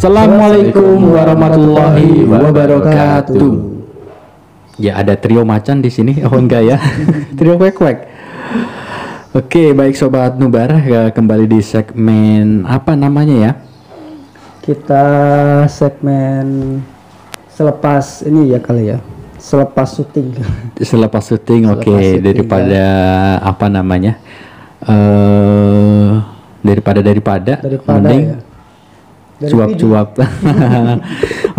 Assalamualaikum warahmatullahi wabarakatuh. Ya, ada trio macan di sini. Oh enggak ya. Trio kwek-kwek. Oke, baik sobat Nubar, kembali di segmen apa namanya ya? Kita segmen selepas ini ya kali ya. Selepas syuting. Selepas syuting, oke. Daripada ya. Apa namanya? Daripada mending ya. Cuap-cuap.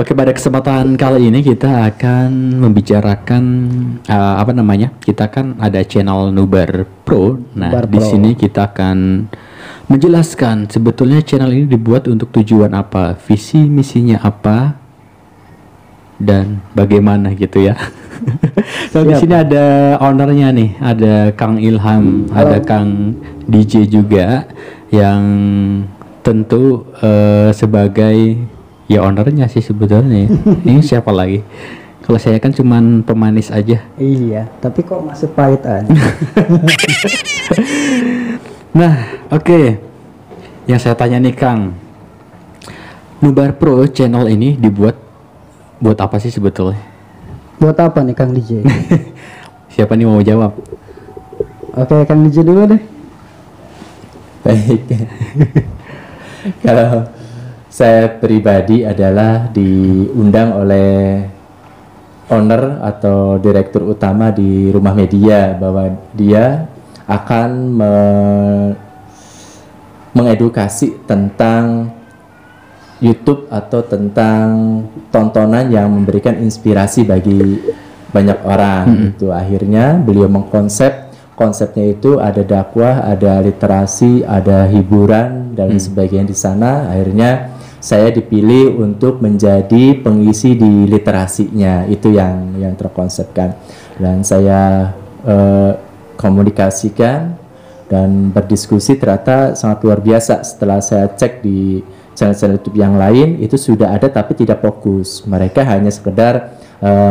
Oke, pada kesempatan kali ini kita akan membicarakan apa namanya? Kita kan ada channel Nubar Pro. Nah, di sini kita akan menjelaskan sebetulnya channel ini dibuat untuk tujuan apa, visi misinya apa, dan bagaimana gitu ya. So, di sini ada ownernya nih, ada Kang Ilham, ada Kang DJ juga yang tentu sebagai ya ownernya sih sebetulnya. Ini siapa lagi? Kalau saya kan cuman pemanis aja. Iya, tapi kok masih pahit aja. Nah, oke. Yang saya tanya nih Kang, Nubar Pro channel ini dibuat buat apa sih sebetulnya? Buat apa nih Kang DJ? Siapa nih mau jawab? Oke, Kang DJ dulu deh. Baik. Kalau saya pribadi adalah diundang oleh owner atau direktur utama di Rumah Media bahwa dia akan mengedukasi tentang YouTube atau tentang tontonan yang memberikan inspirasi bagi banyak orang. Itu akhirnya beliau konsepnya itu ada dakwah, ada literasi, ada hiburan dan sebagainya di sana. Akhirnya saya dipilih untuk menjadi pengisi di literasinya, itu yang terkonsepkan. Dan saya komunikasikan dan berdiskusi, ternyata sangat luar biasa. Setelah saya cek di channel-channel YouTube yang lain, itu sudah ada tapi tidak fokus. Mereka hanya sekedar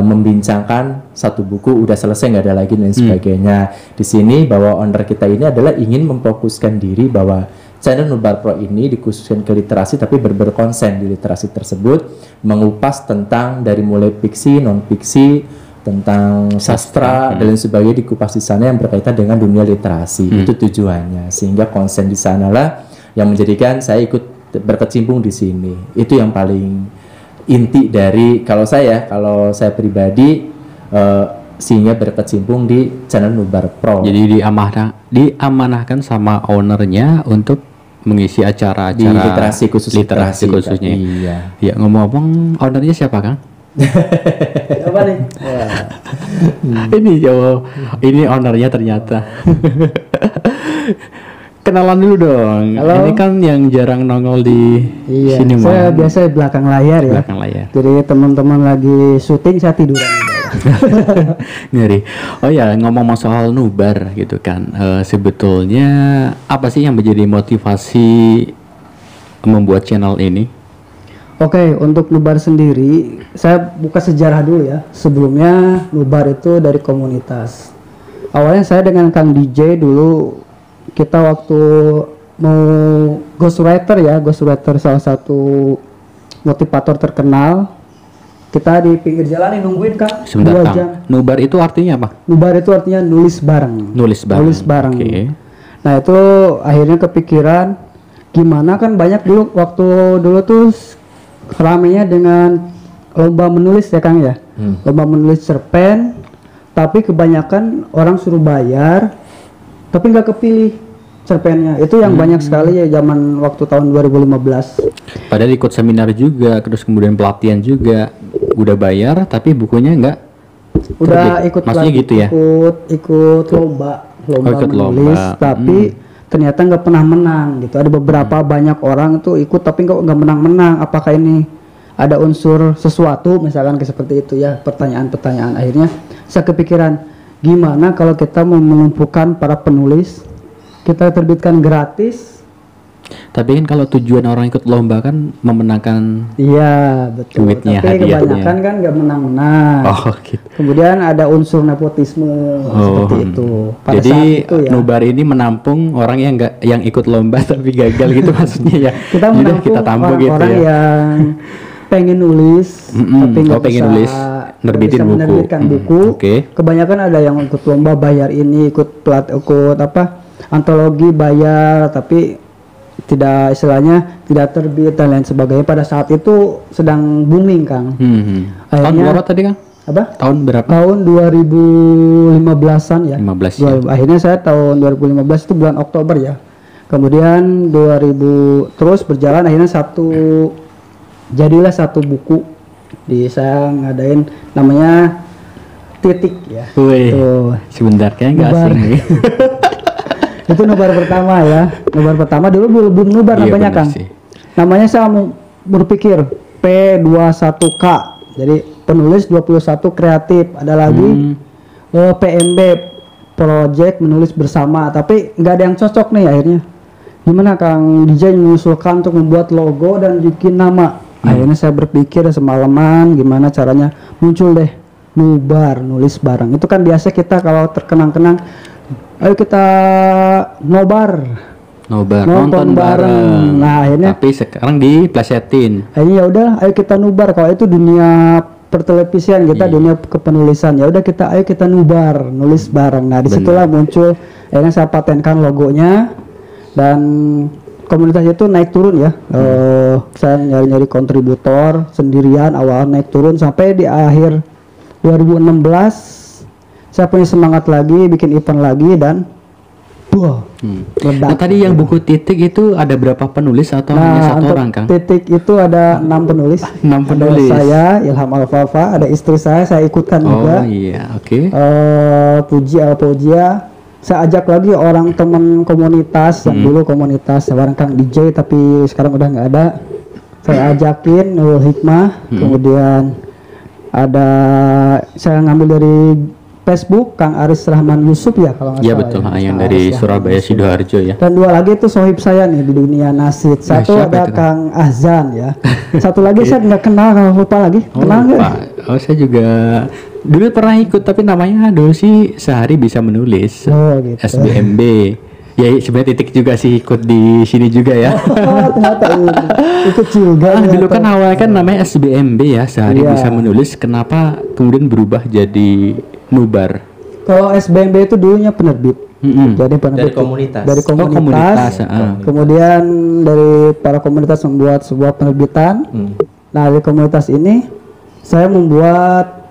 membincangkan satu buku, udah selesai, nggak ada lagi dan sebagainya. Di sini bahwa owner kita ini adalah ingin memfokuskan diri bahwa channel Nubar Pro ini dikhususkan ke literasi, tapi berkonsen di literasi tersebut, mengupas tentang dari mulai fiksi, non fiksi, tentang sastra dan sebagainya, dikupas di sana yang berkaitan dengan dunia literasi. Itu tujuannya, sehingga konsen di sanalah yang menjadikan saya ikut berkecimpung di sini. Itu yang paling inti dari kalau saya pribadi, sehingga berkecimpung di channel Nubar Pro. Jadi diamanahkan sama ownernya untuk mengisi acara-acara di literasi khususnya. Iya. Ya, ngomong-ngomong, ownernya siapa Kang? Apa nih? Ini ownernya ternyata. Kenalan dulu dong. Halo. Ini kan yang jarang nongol di sini. Saya biasa belakang layar ya. Belakang layar. Jadi teman-teman lagi syuting, saya tiduran. Ngeri. Oh ya, ngomong soal Nubar gitu kan. Sebetulnya apa sih yang menjadi motivasi membuat channel ini? Oke, untuk Nubar sendiri, saya buka sejarah dulu ya. Sebelumnya Nubar itu dari komunitas. Awalnya saya dengan Kang DJ dulu, kita waktu mau ghostwriter salah satu motivator terkenal, kita di pinggir jalan nungguin Kang. Sebentar Kang, Nubar itu artinya apa? Nubar itu artinya nulis bareng. Nulis bareng. Okay. Nah itu akhirnya kepikiran, gimana kan banyak waktu dulu tuh ramenya dengan lomba menulis ya Kang ya. Lomba menulis cerpen, tapi kebanyakan orang suruh bayar, tapi nggak kepilih cerpennya. Itu yang banyak sekali ya zaman waktu tahun 2015. Padahal ikut seminar juga, terus kemudian pelatihan juga, udah bayar tapi bukunya nggak udah ikut maksudnya gitu ya, ikut lomba menulis tapi ternyata nggak pernah menang gitu. Ada beberapa banyak orang tuh ikut tapi nggak menang. Apakah ini ada unsur sesuatu misalkan seperti itu ya, pertanyaan-pertanyaan. Akhirnya saya kepikiran, gimana kalau kita mau mengumpulkan para penulis, kita terbitkan gratis Tapi kan kalau tujuan orang ikut lomba kan memenangkan Iya betul. duitnya, Tapi hadiahnya. kebanyakan kan nggak menang-menang. Oh gitu. Kemudian ada unsur nepotisme seperti itu. Pada Jadi saat itu ya. nobar ini menampung orang yang ikut lomba tapi gagal gitu maksudnya ya. Kita Jadi menampung kita tampung gitu orang-orang ya. yang pengen nulis tapi nggak pengen bisa nulis, nerbitin bisa buku. menerbitkan buku. Oke. Kebanyakan ada yang ikut lomba bayar ini, ikut antologi bayar tapi tidak istilahnya tidak terbit dan lain sebagainya. Pada saat itu sedang booming Kang. Tahun Akhirnya- berapa tadi Kang? Apa? Tahun berapa? Tahun 2015-an ya. 15 ya. Akhirnya saya tahun 2015 itu bulan Oktober ya. Kemudian 2000 terus berjalan, akhirnya jadilah satu buku saya ngadain namanya Titik ya. Wih, Tuh. sebentar kayaknya nggak Nobar. asing nih. Itu nobar pertama ya. Nobar pertama dulu belum nobar Iya, namanya benar Kang. sih. Namanya saya mau berpikir P21K. Jadi penulis 21 kreatif. Ada lagi PMB project menulis bersama, tapi nggak ada yang cocok nih akhirnya. Gimana Kang DJ mengusulkan untuk membuat logo dan bikin nama. Akhirnya saya berpikir semalaman gimana caranya, muncul deh nobar, nulis bareng. Itu kan biasa kita kalau terkenang-kenang, ayo kita nobar. Nobar, Nonton nonton bareng. bareng. Nah, akhirnya- tapi sekarang diplesetin. Akhirnya ya udah, ayo kita nubar. Kalau itu dunia pertelevisian, kita dunia kepenulisan. Ya udah ayo kita nubar, nulis bareng. Nah, disitulah muncul. Akhirnya saya patenkan logonya dan komunitas itu naik turun ya. Saya nyari-nyari kontributor sendirian, awal naik turun sampai di akhir 2016 saya punya semangat lagi, bikin event lagi dan meledak. Nah, tadi yang buku Titik itu ada berapa penulis atau hanya satu untuk orang, Kang? Titik itu ada 6 penulis. 6 penulis. Ada saya, Ilham Alfafa, ada istri saya ikutkan juga. Oh iya, oke. Puji Alpojia. Saya ajak lagi orang teman komunitas yang dulu komunitas bareng Kang DJ tapi sekarang udah nggak ada. Saya ajakin Nurul Hikmah, kemudian ada saya ngambil dari Facebook Kang Aris Rahman Yusuf ya kalau nggak Iya salah. betul, ya. yang Kang dari Aris Rahman Surabaya Yusuf. Sidoarjo ya. Dan dua lagi itu sohib saya nih di dunia nasid. Satu siapa ada itu, Kang Ahzan ya. Satu lagi saya nggak kenal, kalau lupa lagi. Kenal nggak? Pak. Oh, saya juga dulu pernah ikut tapi namanya dulu sih Sehari Bisa Menulis. Oh gitu. SBMB. Ya sebenarnya Titik juga sih ikut di sini juga ya. Oh, ternyata ikut juga. Dulu ternyata. kan awalnya kan namanya SBMB ya, Sehari Iya. Bisa Menulis. Kenapa kemudian berubah jadi Nubar? Kalau SBMB itu dulunya penerbit. Jadi penerbit Dari komunitas. Dari Oh, komunitas, Kemudian dari para komunitas membuat sebuah penerbitan. Nah, dari komunitas ini saya membuat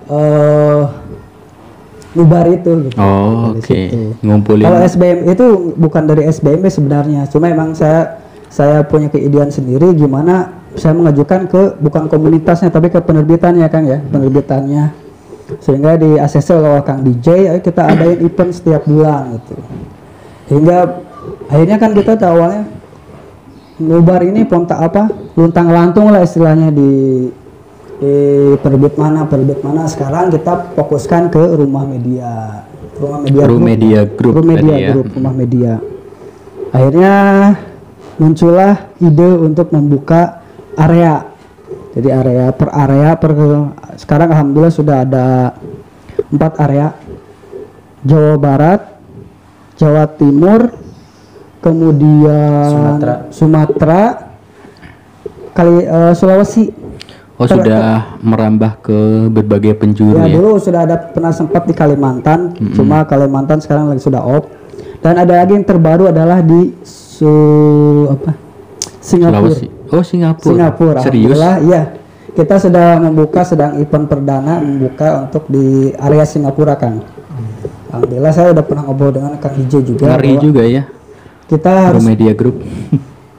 Nubar itu gitu. Oh, Dari oke. situ. Ngumpulin. Kalau SBM itu bukan dari SBMB sebenarnya, cuma emang saya punya keidean sendiri gimana saya mengajukan ke bukan komunitasnya tapi ke penerbitannya Kang ya, penerbitannya. Sehingga di ACC oleh Kang DJ, ayo kita adain event setiap bulan gitu. Hingga akhirnya kan kita tahu awalnya Nubar ini luntang lantung lah istilahnya di penerbit mana. Sekarang kita fokuskan ke Rumah Media Group, Rumah Media. Akhirnya muncullah ide untuk membuka area. Jadi sekarang alhamdulillah sudah ada 4 area. Jawa Barat, Jawa Timur, kemudian Sumatera, Sulawesi. Oh, sudah merambah ke berbagai penjuru Ya, ya. dulu sudah ada sempat di Kalimantan, cuma Kalimantan sekarang lagi sudah off. Dan ada lagi yang terbaru adalah di Singapura. Sulawesi. Oh, Singapura. Serius? Alhamdulillah, iya. Kita sedang event perdana membuka untuk di area Singapura Kang. Alhamdulillah saya udah pernah ngobrol dengan Kang Ijo juga. Ngeri bahwa juga ya. Kita harus Media Group.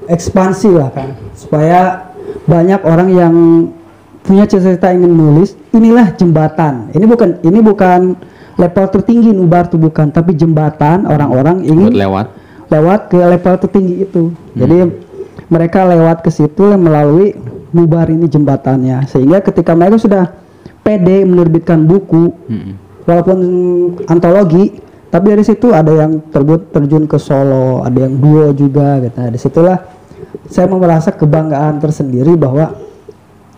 ekspansi lah Kang, supaya banyak orang yang punya cita-cita ingin nulis. Inilah jembatan. Ini bukan level tertinggi Nubar tuh bukan, tapi jembatan orang-orang ingin Buat lewat ke level tertinggi itu. Jadi mereka lewat ke situ melalui Nubar ini jembatannya, sehingga ketika mereka sudah pede menerbitkan buku walaupun antologi, tapi dari situ ada yang terjun ke solo, ada yang duo juga gitu. Nah, disitulah saya merasa kebanggaan tersendiri bahwa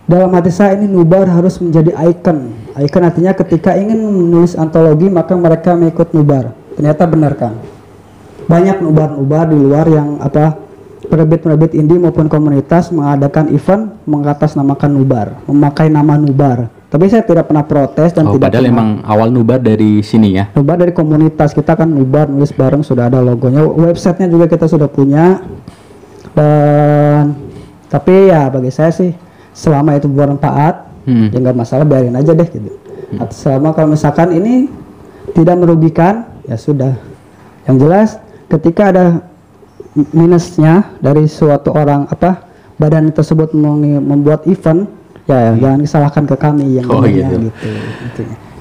dalam hati saya ini Nubar harus menjadi ikon. Ikon artinya ketika ingin menulis antologi maka mereka mengikut Nubar. Ternyata benar kan. Banyak Nubar-Nubar di luar yang penerbit-penerbit indie maupun komunitas mengadakan event mengatasnamakan Nubar, memakai nama Nubar. Tapi saya tidak pernah protes dan tidak padahal pernah. emang awal Nubar dari sini ya. Nubar dari komunitas kita kan, Nubar nulis bareng, sudah ada logonya, websitenya juga kita sudah punya. Dan tapi ya bagi saya sih selama itu bermanfaat ya nggak masalah, biarin aja deh gitu. Atau selama kalau misalkan ini tidak merugikan ya sudah. Yang jelas ketika ada minusnya dari suatu orang badan tersebut membuat event ya jangan disalahkan ke kami yang gitu.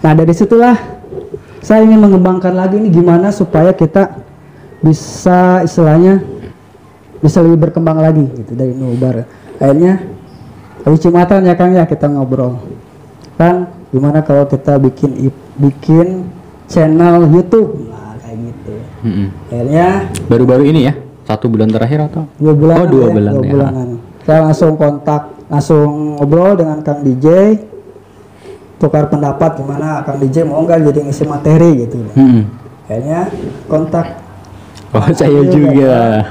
Nah dari situlah saya ingin mengembangkan lagi ini gimana supaya kita bisa istilahnya bisa lebih berkembang lagi gitu dari Nubar. Akhirnya hari Jumatan ya Kang ya kita ngobrol kan gimana kalau kita bikin channel YouTube. Nah kayak gitu. Akhirnya baru-baru ini ya, 1 bulan terakhir atau 2 bulan. Oh 2 bulan 2 ya. bulanan. Saya langsung ngobrol dengan Kang DJ, tukar pendapat gimana Kang DJ mau nggak jadi ngisi materi gitu. Akhirnya kontak. Oh saya juga.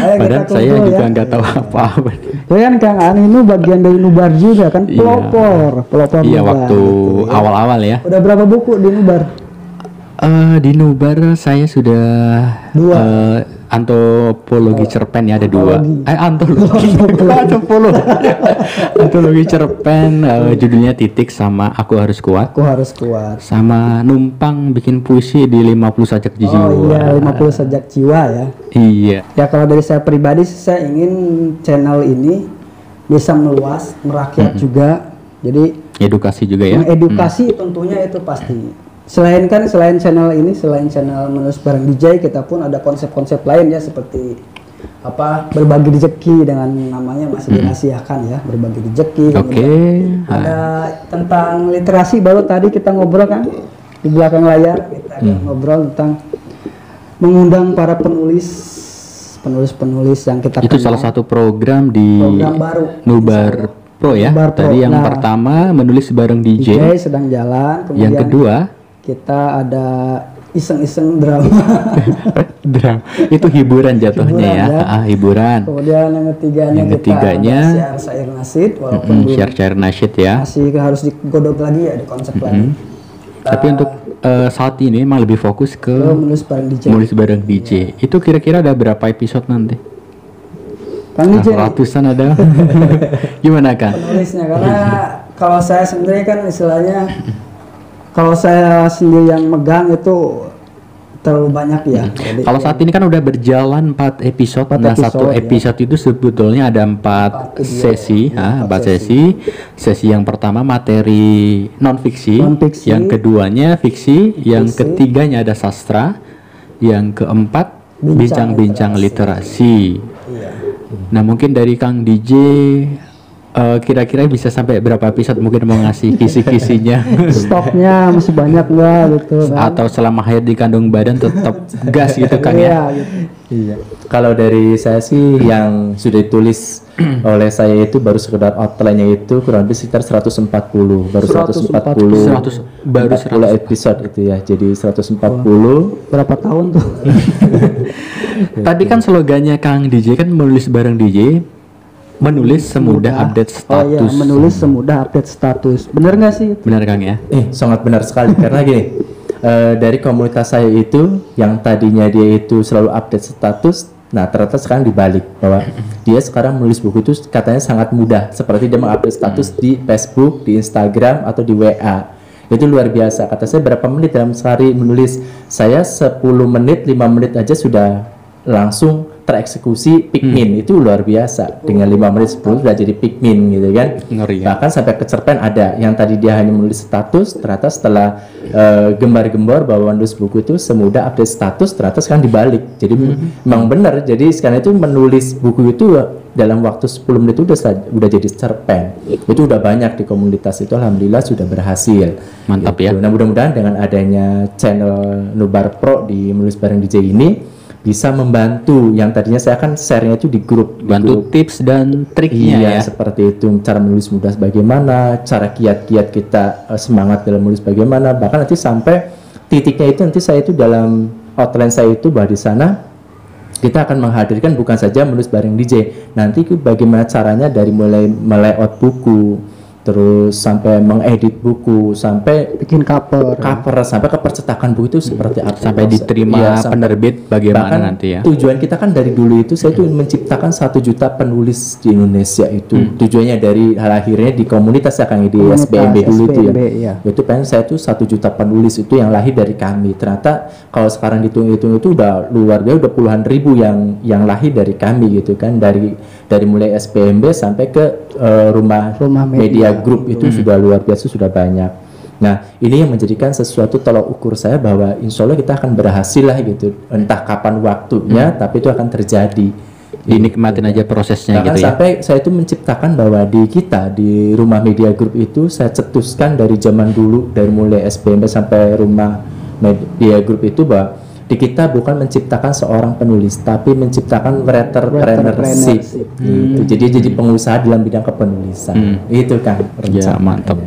Padahal saya juga nggak tahu Iya. apa-apa. Ya kan Kang Ani itu bagian dari Nubar juga kan, pelopor Iya Nubar, waktu gitu, ya. awal-awal ya. Udah berapa buku di Nubar? Di Nubar saya sudah 2. Antropologi cerpen ya ada 2. Antologi. Antologi cerpen judulnya Titik sama Aku Harus Kuat. Aku Harus Kuat. Sama numpang bikin puisi di 50 sajak jiwa. Oh iya 50 sajak jiwa ya. Iya. Ya kalau dari saya pribadi saya ingin channel ini bisa meluas, merakyat juga. Jadi Edukasi juga ya. edukasi tentunya itu pasti. Selain channel ini, selain channel menulis bareng DJ, kita pun ada konsep-konsep lain ya seperti berbagi rezeki dengan namanya masih dirahasiakan ya, berbagi rezeki. Oke. Ada tentang literasi baru tadi kita ngobrol kan di belakang layar kita akan ngobrol tentang mengundang para penulis yang kita Itu kenal. salah satu program di Program baru. Nubar Pro ya. Nubar Pro. Tadi yang Nah, pertama menulis bareng DJ. sedang jalan. Yang kedua kita ada iseng-iseng drama. drum. Itu hiburan jatuhnya Hiburan, ya. Hiburan. Kemudian yang ketiganya ketiganya, kita ada syair nasyid walaupun belum Share nasyid ya. masih harus digodok lagi ya, di konsep lagi. Tapi untuk saat ini emang lebih fokus ke Menulis bareng DJ. menulis bareng DJ. Itu kira-kira ada berapa episode nanti? Kan DJ nih, Ratusan ada. Gimana kan? penulisnya karena kalau saya sendiri kan istilahnya kalau saya sendiri yang megang itu terlalu banyak ya. Jadi, Kalau saat ini kan udah berjalan 4 episode. 4 Nah, episode, satu episode itu sebetulnya ada 4 sesi. Ya, 4 sesi. Sesi yang pertama materi non fiksi, Non-fiksi. yang keduanya fiksi, yang ketiganya ada sastra, yang keempat bincang-bincang literasi. Iya. Nah, mungkin dari Kang DJ kira-kira bisa sampai berapa episode, mungkin mau ngasih kisi-kisinya. Stoknya masih banyak nggak gitu kan? Atau selama hayat di kandung badan tetap gas gitu Kang ya. Iya, gitu. Iya. Kalau dari saya sih yang sudah ditulis oleh saya itu baru sekedar outline-nya itu kurang lebih sekitar 140, baru 140 baru 140 episode itu ya. Jadi 140. Berapa tahun tuh? Tadi kan slogannya Kang DJ kan menulis bareng DJ, menulis semudah update Oh iya, status. menulis semudah update status. Bener nggak sih? Benar Kang ya? Sangat benar sekali karena gini, dari komunitas saya itu yang tadinya dia itu selalu update status, nah ternyata sekarang dibalik bahwa dia sekarang menulis buku itu katanya sangat mudah, seperti dia mengupdate status di Facebook, di Instagram atau di WA. Itu luar biasa. Kata saya berapa menit dalam sehari menulis? Saya 10 menit, 5 menit aja sudah langsung tereksekusi Pikmin. Itu luar biasa. Dengan 5 menit 10 sudah jadi Pikmin gitu kan. Ngeri ya. Bahkan sampai ke cerpen ada yang tadi dia hanya menulis status, ternyata setelah gembar-gembor bahwa menulis buku itu semudah update status, ternyata sekarang dibalik. Jadi memang benar. Jadi sekarang itu menulis buku itu dalam waktu 10 menit itu udah jadi cerpen. Itu udah banyak di komunitas itu, alhamdulillah sudah berhasil. Mantap gitu. ya. Nah mudah-mudahan dengan adanya channel Nubar Pro di menulis bareng DJ ini bisa membantu. Yang tadinya saya kan share-nya itu di grup, bantu tips dan triknya iya, ya. seperti itu, cara menulis mudah bagaimana, cara kiat-kiat kita semangat dalam menulis bagaimana, bahkan nanti sampai titiknya itu nanti saya itu dalam outline saya itu bahwa di sana kita akan menghadirkan bukan saja menulis bareng DJ, nanti bagaimana caranya dari mulai melayout buku, terus sampai mengedit buku, sampai bikin cover sampai ke percetakan buku itu seperti apa, Sampai diterima iya, sampai- penerbit bagaimana bahkan nanti ya. tujuan kita kan dari dulu itu saya tuh menciptakan 1 juta penulis di Indonesia itu. Tujuannya dari hal akhirnya di komunitas ya Kang, di Komunitas SBMB dulu itu ya. SBMB, iya. Itu pengen saya tuh 1 juta penulis itu yang lahir dari kami. Ternyata kalau sekarang dihitung-hitung itu udah luar biasa, udah puluhan ribu yang lahir dari kami gitu kan, dari mulai SBMB sampai ke rumah media grup itu sudah luar biasa, sudah banyak. Nah, ini yang menjadikan sesuatu tolak ukur saya bahwa insya Allah kita akan berhasil lah gitu. Entah kapan waktunya, tapi itu akan terjadi. Dinikmatin aja prosesnya Bahkan gitu ya. sampai saya itu menciptakan bahwa di rumah media grup itu saya cetuskan dari zaman dulu, dari mulai SBMP sampai rumah media grup itu, bahwa di kita bukan menciptakan seorang penulis, tapi menciptakan entrepreneurship. Gitu. Jadi pengusaha dalam bidang kepenulisan. Itu kan Ya, rencana. mantap.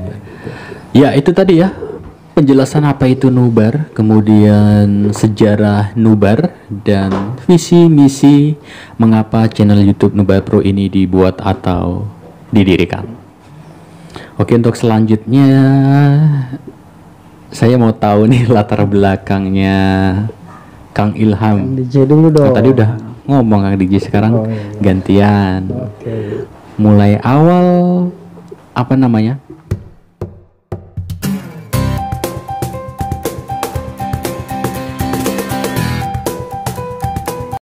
Ya, itu tadi ya penjelasan apa itu Nubar, kemudian sejarah Nubar, dan visi misi mengapa channel YouTube Nubar Pro ini dibuat atau didirikan. Oke, untuk selanjutnya saya mau tahu nih latar belakangnya Kang Ilham. DJ dulu dong. Tadi udah ngomong Kang DJ, sekarang gantian. Mulai awal apa namanya?